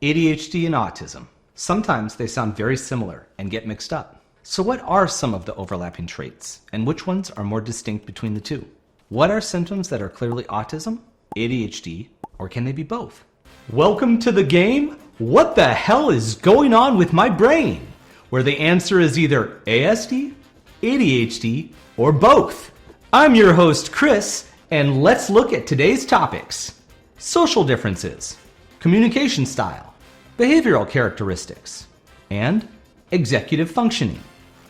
ADHD and autism. Sometimes they sound very similar and get mixed up. So what are some of the overlapping traits, and which ones are more distinct between the two? What are symptoms that are clearly autism, ADHD, or can they be both? Welcome to the game, What the Hell is Going On with My Brain? Where the answer is either ASD, ADHD, or both. I'm your host, Chris, and let's look at today's topics. Social differences, communication style, behavioral characteristics, and executive functioning.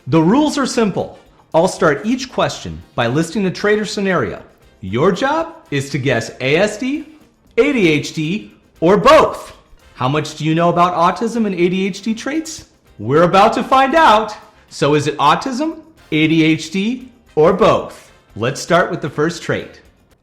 The rules are simple. I'll start each question by listing a trait or scenario. Your job is to guess ASD, ADHD, or both. How much do you know about autism and ADHD traits? We're about to find out. So is it autism, ADHD, or both? Let's start with the first trait.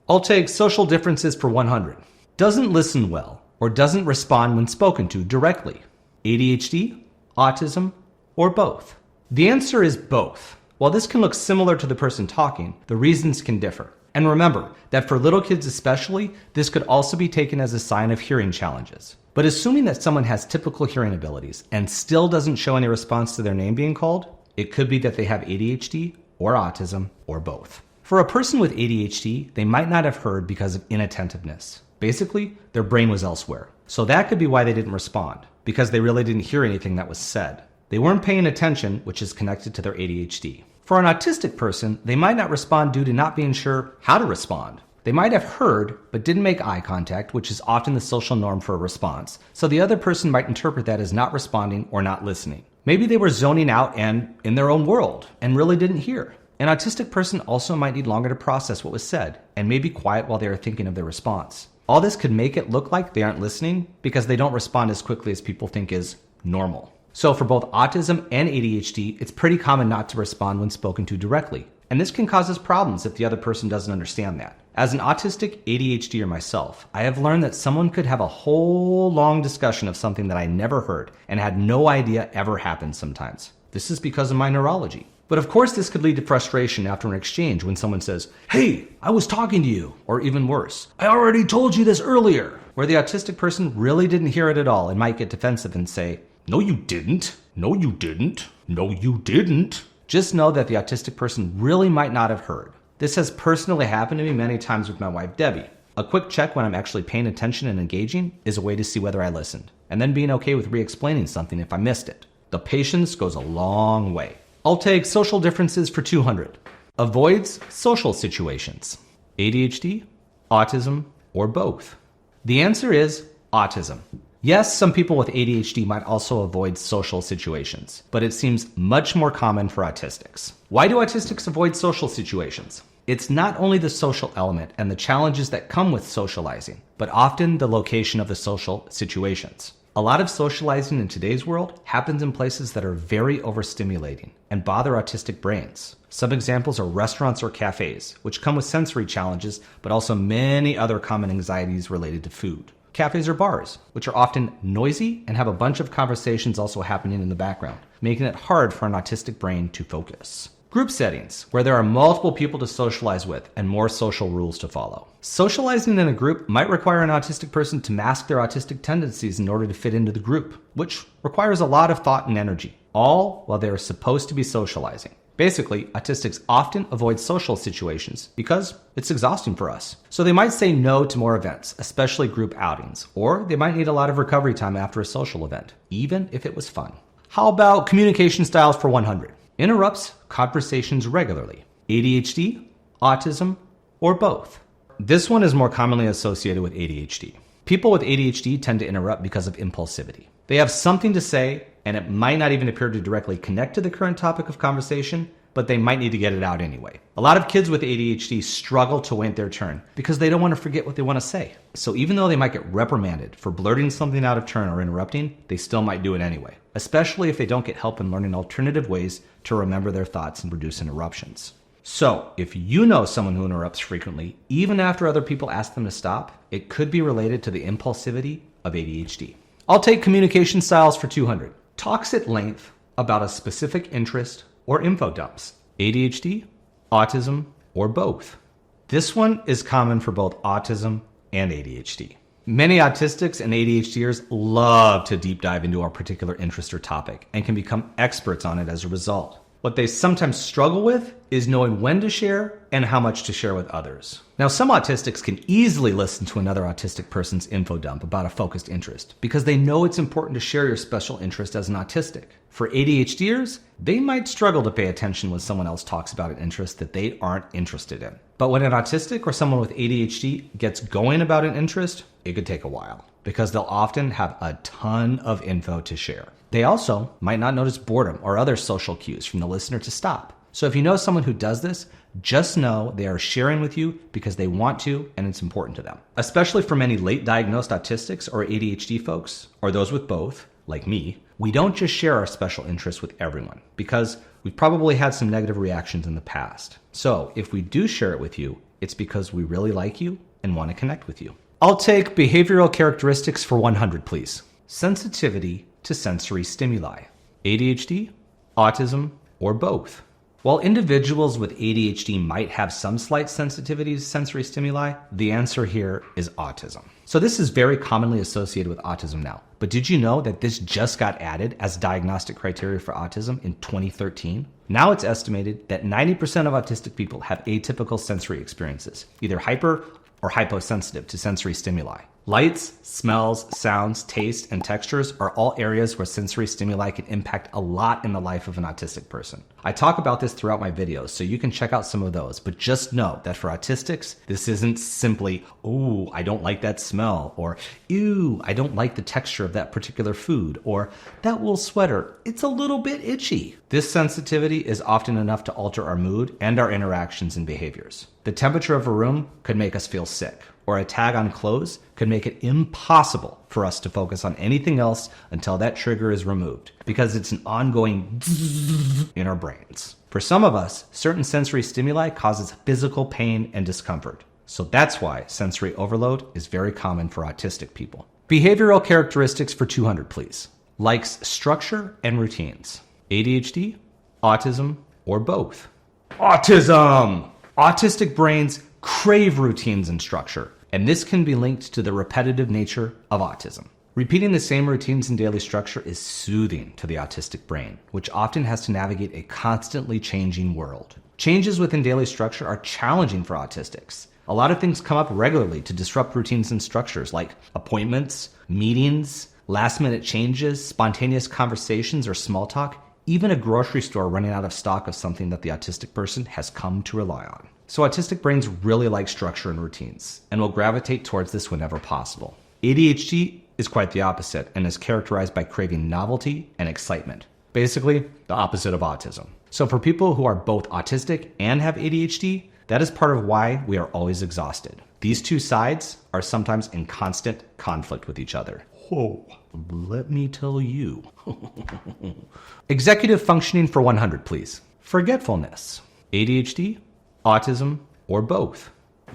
I'll take social differences for 100. Doesn't listen well or doesn't respond when spoken to directly. ADHD, autism, or both? The answer is both. While this can look similar to the person talking, the reasons can differ. And remember that for little kids especially, this could also be taken as a sign of hearing challenges. But assuming that someone has typical hearing abilities and still doesn't show any response to their name being called, it could be that they have ADHD or autism or both. For a person with ADHD, they might not have heard because of inattentiveness. Basically, their brain was elsewhere. So that could be why they didn't respond, because they really didn't hear anything that was said. They weren't paying attention, which is connected to their ADHD. For an autistic person, they might not respond due to not being sure how to respond. They might have heard, but didn't make eye contact, which is often the social norm for a response. So the other person might interpret that as not responding or not listening. Maybe they were zoning out and in their own world and really didn't hear. An autistic person also might need longer to process what was said and may be quiet while they are thinking of their response. All this could make it look like they aren't listening because they don't respond as quickly as people think is normal. So for both autism and ADHD, it's pretty common not to respond when spoken to directly. And this can cause us problems if the other person doesn't understand that. As an autistic ADHDer myself, I have learned that someone could have a whole long discussion of something that I never heard and had no idea ever happened sometimes. This is because of my neurology. But of course this could lead to frustration after an exchange when someone says, "Hey, I was talking to you," or even worse, "I already told you this earlier," where the autistic person really didn't hear it at all and might get defensive and say, "No, you didn't. No, you didn't. No, you didn't." Just know that the autistic person really might not have heard. This has personally happened to me many times with my wife, Debbie. A quick check when I'm actually paying attention and engaging is a way to see whether I listened, and then being okay with re-explaining something if I missed it. The patience goes a long way. I'll take social differences for 200. Avoids social situations. ADHD, autism, or both? The answer is autism. Yes, some people with ADHD might also avoid social situations, but it seems much more common for autistics. Why do autistics avoid social situations? It's not only the social element and the challenges that come with socializing, but often the location of the social situations. A lot of socializing in today's world happens in places that are very overstimulating and bother autistic brains. Some examples are restaurants or cafes, which come with sensory challenges, but also many other common anxieties related to food. Cafes or bars, which are often noisy and have a bunch of conversations also happening in the background, making it hard for an autistic brain to focus. Group settings, where there are multiple people to socialize with and more social rules to follow. Socializing in a group might require an autistic person to mask their autistic tendencies in order to fit into the group, which requires a lot of thought and energy, all while they are supposed to be socializing. Basically, autistics often avoid social situations because it's exhausting for us. So they might say no to more events, especially group outings, or they might need a lot of recovery time after a social event, even if it was fun. How about communication styles for 100? Interrupts conversations regularly. ADHD, autism, or both? This one is more commonly associated with ADHD. People with ADHD tend to interrupt because of impulsivity. They have something to say, and it might not even appear to directly connect to the current topic of conversation, but they might need to get it out anyway. A lot of kids with ADHD struggle to wait their turn because they don't want to forget what they want to say. So even though they might get reprimanded for blurting something out of turn or interrupting, they still might do it anyway, especially if they don't get help in learning alternative ways to remember their thoughts and reduce interruptions. So if you know someone who interrupts frequently, even after other people ask them to stop, it could be related to the impulsivity of ADHD. I'll take communication styles for 200. Talks at length about a specific interest or infodumps. ADHD, autism, or both? This one is common for both autism and ADHD. Many autistics and ADHDers love to deep dive into our particular interest or topic and can become experts on it as a result. What they sometimes struggle with is knowing when to share and how much to share with others. Now, some autistics can easily listen to another autistic person's info dump about a focused interest because they know it's important to share your special interest as an autistic. For ADHDers, they might struggle to pay attention when someone else talks about an interest that they aren't interested in. But when an autistic or someone with ADHD gets going about an interest, it could take a while because they'll often have a ton of info to share. They also might not notice boredom or other social cues from the listener to stop. So if you know someone who does this, just know they are sharing with you because they want to and it's important to them. Especially for many late diagnosed autistics or ADHD folks, or those with both, like me, we don't just share our special interests with everyone because we've probably had some negative reactions in the past. So if we do share it with you, it's because we really like you and want to connect with you. I'll take behavioral characteristics for 100, please. Sensitivity to sensory stimuli. ADHD, autism, or both. While individuals with ADHD might have some slight sensitivity to sensory stimuli, the answer here is autism. So this is very commonly associated with autism now. But did you know that this just got added as diagnostic criteria for autism in 2013? Now it's estimated that 90% of autistic people have atypical sensory experiences, either hyper or hyposensitive to sensory stimuli. Lights, smells, sounds, taste, and textures are all areas where sensory stimuli can impact a lot in the life of an autistic person. I talk about this throughout my videos, so you can check out some of those, but just know that for autistics, this isn't simply, ooh, I don't like that smell, or ew, I don't like the texture of that particular food, or that wool sweater, it's a little bit itchy. This sensitivity is often enough to alter our mood and our interactions and behaviors. The temperature of a room could make us feel sick, or a tag on clothes could make it impossible for us to focus on anything else until that trigger is removed, because it's an ongoing in our brains. For some of us, certain sensory stimuli causes physical pain and discomfort. So that's why sensory overload is very common for autistic people. Behavioral characteristics for 200, please. Likes structure and routines. ADHD, autism, or both. Autism! Autistic brains crave routines and structure, and this can be linked to the repetitive nature of autism. Repeating the same routines and daily structure is soothing to the autistic brain, which often has to navigate a constantly changing world. Changes within daily structure are challenging for autistics. A lot of things come up regularly to disrupt routines and structures, like appointments, meetings, last-minute changes, spontaneous conversations, or small talk, even a grocery store running out of stock of something that the autistic person has come to rely on. So autistic brains really like structure and routines, and will gravitate towards this whenever possible. ADHD is quite the opposite, and is characterized by craving novelty and excitement. Basically, the opposite of autism. So for people who are both autistic and have ADHD, that is part of why we are always exhausted. These two sides are sometimes in constant conflict with each other. Whoa, let me tell you. Executive functioning for 100, please. Forgetfulness. ADHD, autism, or both.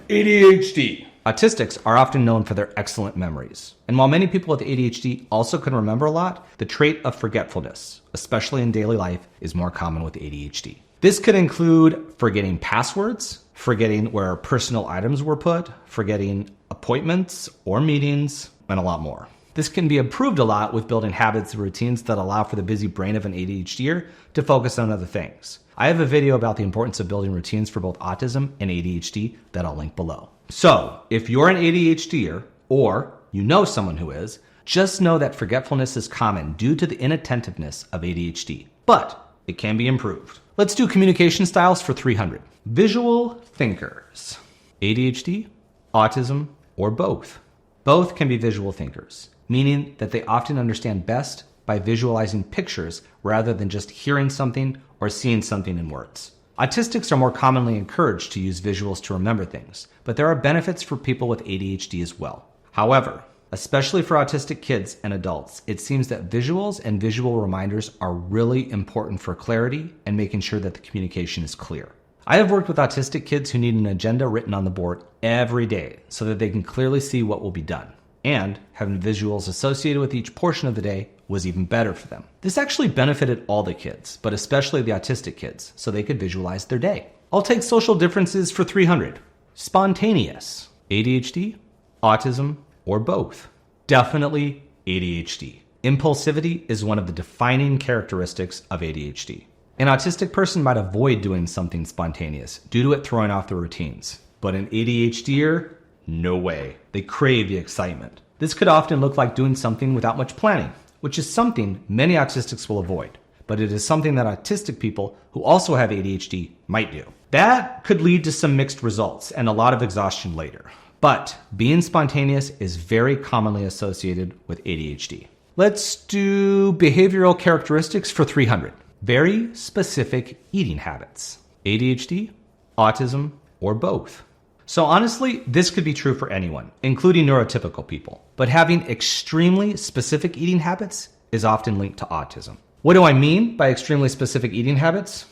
ADHD. Autistics are often known for their excellent memories. And while many people with ADHD also can remember a lot, the trait of forgetfulness, especially in daily life, is more common with ADHD. This could include forgetting passwords, forgetting where personal items were put, forgetting appointments or meetings, and a lot more. This can be improved a lot with building habits and routines that allow for the busy brain of an ADHDer to focus on other things. I have a video about the importance of building routines for both autism and ADHD that I'll link below. So, if you're an ADHDer, or you know someone who is, just know that forgetfulness is common due to the inattentiveness of ADHD, but it can be improved. Let's do communication styles for 300. Visual thinkers. ADHD, autism, or both. Both can be visual thinkers, meaning that they often understand best by visualizing pictures rather than just hearing something or seeing something in words. Autistics are more commonly encouraged to use visuals to remember things, but there are benefits for people with ADHD as well. However, especially for autistic kids and adults, it seems that visuals and visual reminders are really important for clarity and making sure that the communication is clear. I have worked with autistic kids who need an agenda written on the board every day so that they can clearly see what will be done. And having visuals associated with each portion of the day was even better for them. This actually benefited all the kids, but especially the autistic kids, so they could visualize their day. I'll take social differences for 300. Spontaneous. ADHD, autism, or both? Definitely ADHD. Impulsivity is one of the defining characteristics of ADHD. An autistic person might avoid doing something spontaneous due to it throwing off their routines. But an ADHDer, no way. They crave the excitement. This could often look like doing something without much planning, which is something many autistics will avoid. But it is something that autistic people who also have ADHD might do. That could lead to some mixed results and a lot of exhaustion later. But being spontaneous is very commonly associated with ADHD. Let's do behavioral characteristics for 300. Very specific eating habits. ADHD, autism, or both. So honestly, this could be true for anyone, including neurotypical people. But having extremely specific eating habits is often linked to autism. What do I mean by extremely specific eating habits?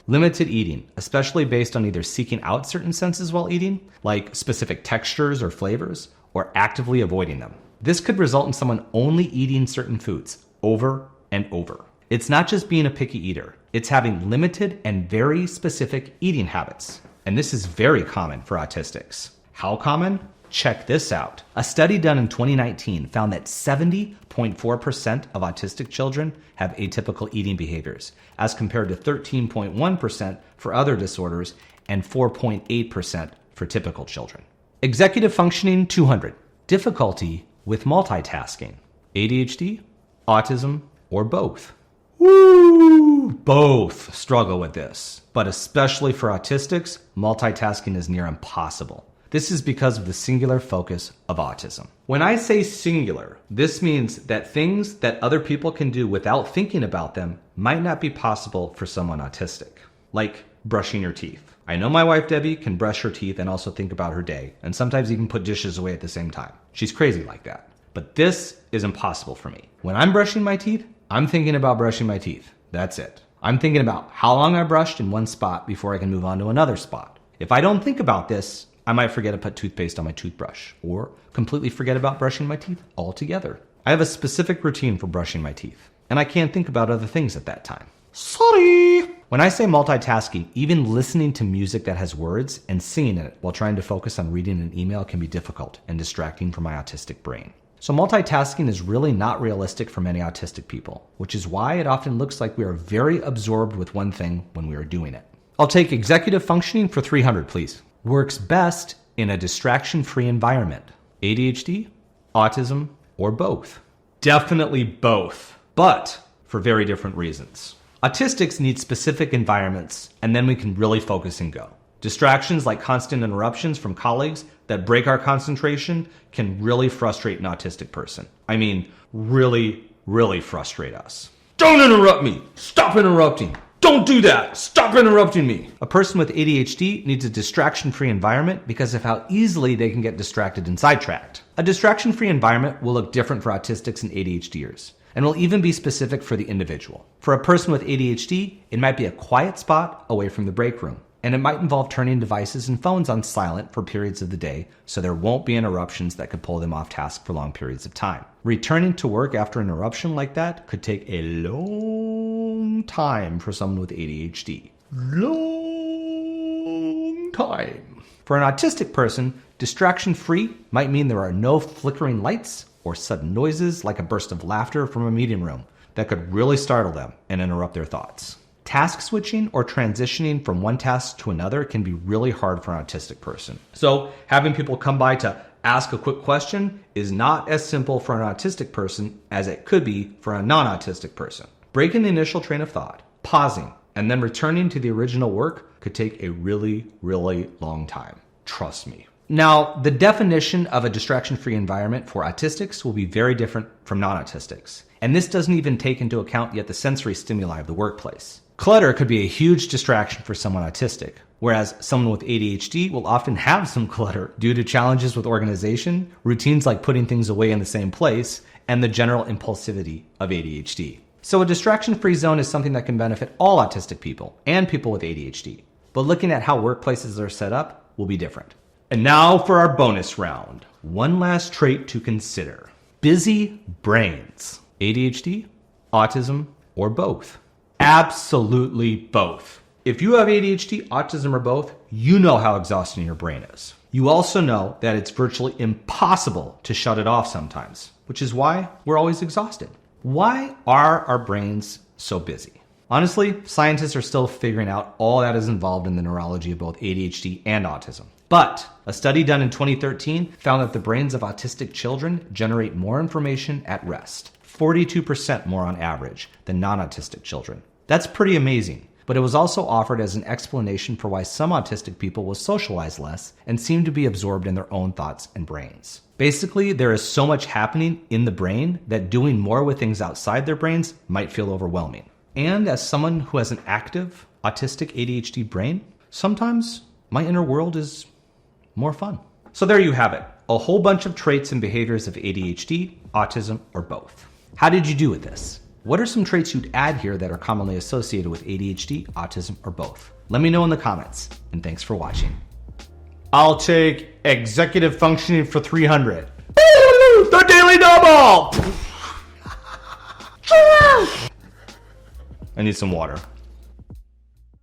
Limited eating, especially based on either seeking out certain senses while eating, like specific textures or flavors, or actively avoiding them. This could result in someone only eating certain foods over and over. It's not just being a picky eater, it's having limited and very specific eating habits. And this is very common for autistics. How common? Check this out. A study done in 2019 found that 70.4% of autistic children have atypical eating behaviors, as compared to 13.1% for other disorders and 4.8% for typical children. Executive functioning 200. Difficulty with multitasking. ADHD, autism, or both? Woo! Both struggle with this, but especially for autistics, multitasking is near impossible. This is because of the singular focus of autism. When I say singular, this means that things that other people can do without thinking about them might not be possible for someone autistic, like brushing your teeth. I know my wife Debbie can brush her teeth and also think about her day, and sometimes even put dishes away at the same time. She's crazy like that. But this is impossible for me. When I'm brushing my teeth, I'm thinking about brushing my teeth. That's it. I'm thinking about how long I brushed in one spot before I can move on to another spot. If I don't think about this, I might forget to put toothpaste on my toothbrush, or completely forget about brushing my teeth altogether. I have a specific routine for brushing my teeth, and I can't think about other things at that time. Sorry! When I say multitasking, even listening to music that has words and singing it while trying to focus on reading an email can be difficult and distracting for my autistic brain. So multitasking is really not realistic for many autistic people, which is why it often looks like we are very absorbed with one thing when we are doing it. I'll take executive functioning for 300, please. Works best in a distraction-free environment. ADHD, autism, or both? Definitely both, but for very different reasons. Autistics need specific environments, and then we can really focus and go. Distractions like constant interruptions from colleagues that break our concentration can really frustrate an autistic person. I mean, really, really frustrate us. Don't interrupt me! Stop interrupting! Don't do that! Stop interrupting me! A person with ADHD needs a distraction-free environment because of how easily they can get distracted and sidetracked. A distraction-free environment will look different for autistics and ADHDers, and will even be specific for the individual. For a person with ADHD, it might be a quiet spot away from the break room, and it might involve turning devices and phones on silent for periods of the day so there won't be interruptions that could pull them off task for long periods of time. Returning to work after an interruption like that could take a long time for someone with ADHD. Long time. For an autistic person, distraction-free might mean there are no flickering lights or sudden noises like a burst of laughter from a meeting room that could really startle them and interrupt their thoughts. Task switching or transitioning from one task to another can be really hard for an autistic person. So having people come by to ask a quick question is not as simple for an autistic person as it could be for a non-autistic person. Breaking the initial train of thought, pausing, and then returning to the original work could take a really, really long time. Trust me. Now, the definition of a distraction-free environment for autistics will be very different from non-autistics. And this doesn't even take into account yet the sensory stimuli of the workplace. Clutter could be a huge distraction for someone autistic, whereas someone with ADHD will often have some clutter due to challenges with organization, routines like putting things away in the same place, and the general impulsivity of ADHD. So a distraction-free zone is something that can benefit all autistic people and people with ADHD. But looking at how workplaces are set up will be different. And now for our bonus round. One last trait to consider. Busy brains. ADHD, autism, or both? Absolutely both. If you have ADHD, autism, or both, you know how exhausting your brain is. You also know that it's virtually impossible to shut it off sometimes, which is why we're always exhausted. Why are our brains so busy? Honestly, scientists are still figuring out all that is involved in the neurology of both ADHD and autism. But a study done in 2013 found that the brains of autistic children generate more information at rest, 42% more on average than non-autistic children. That's pretty amazing. But it was also offered as an explanation for why some autistic people will socialize less and seem to be absorbed in their own thoughts and brains. Basically, there is so much happening in the brain that doing more with things outside their brains might feel overwhelming. And as someone who has an active autistic ADHD brain, sometimes my inner world is more fun. So there you have it, a whole bunch of traits and behaviors of ADHD, autism, or both. How did you do with this? What are some traits you'd add here that are commonly associated with ADHD, autism, or both? Let me know in the comments, and thanks for watching. I'll take executive functioning for 300. The daily double! I need some water.